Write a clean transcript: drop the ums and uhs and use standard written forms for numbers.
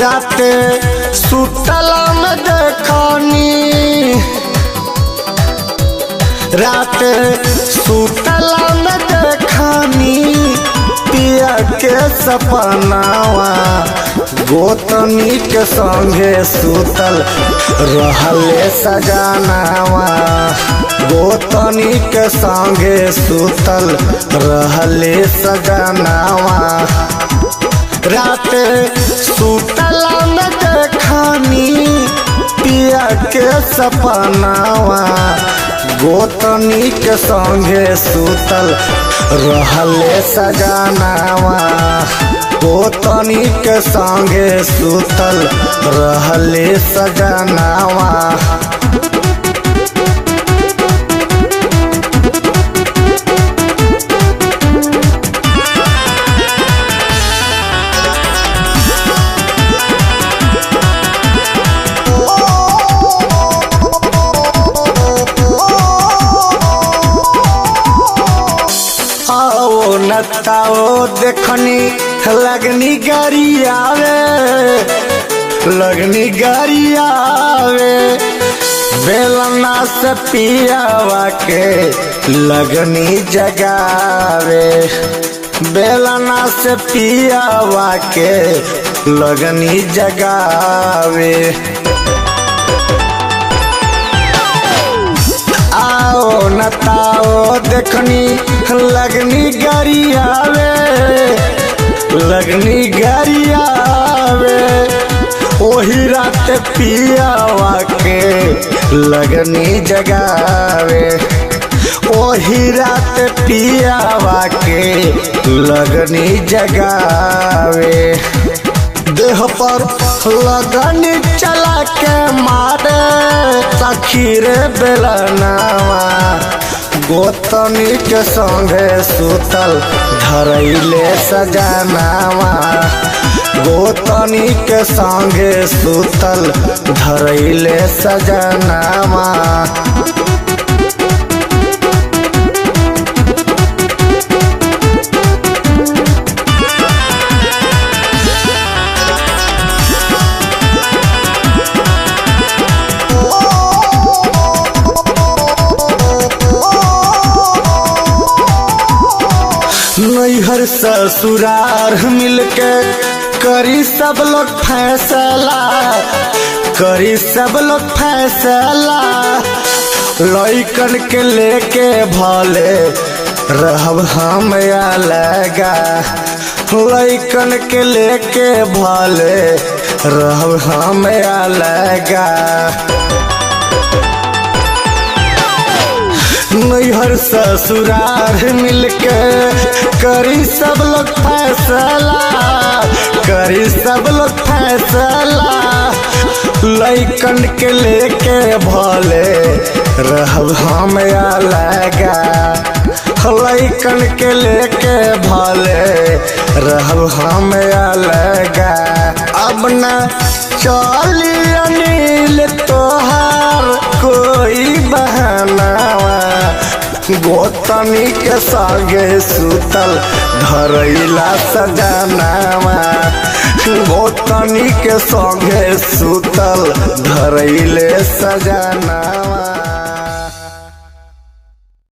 राते सुतला में देखनी, राते सुतला में देखनी पिया के सपनावा, गोतनी के संगे सुतल रहले सजनावा, गोतनी के संगे सुतल रहले सजनावा। राते सुतला में देखनी पिया के सपनावा, गोतनी के संगे सुतल रहले सजनावा, गोतनी के संगे सुतल रहले सजनावा। नताओ देखनी लगनी गाड़ी आवे, लगनी गाड़ी आवे, बेलना से पियावा के लगनी जगावे, बेलना से पियावा के लगनी जगावे। आओ नताओ देखनी लगनी गाड़ी आवे, लगनी गाड़ी आवे, ओही रात पियावा के लगनी जगावे, ओही रात पियावा के लगनी जगावे। देह पर लगनी चला के मारे सखी रे बेलनावा, गोतनी के संगे सुतल धरैले सजनावा, गोतनी के संगे सुतल धरैले सजनावा। नैहर ससुरार मिलके करी सब लोग फैसला, करी सब लोग फैसला, लइकन के लेके भले रहब हम अलगा, लइकन के लेके भले रहब हम अलगा। नैहर ससुरार मिलके करी सब लोग फैसला, करी सब लोग फैसला, लइकन के लेके भले रहब हम अलगा, लइकन के लेके भले रहब हम अलगा। अब न चली अनिल तोहार कोई बहानावा, गोतनी के संगे सुतल धरैला सजनावा, गोतनी के संगे सुतल धरैले सजनावा।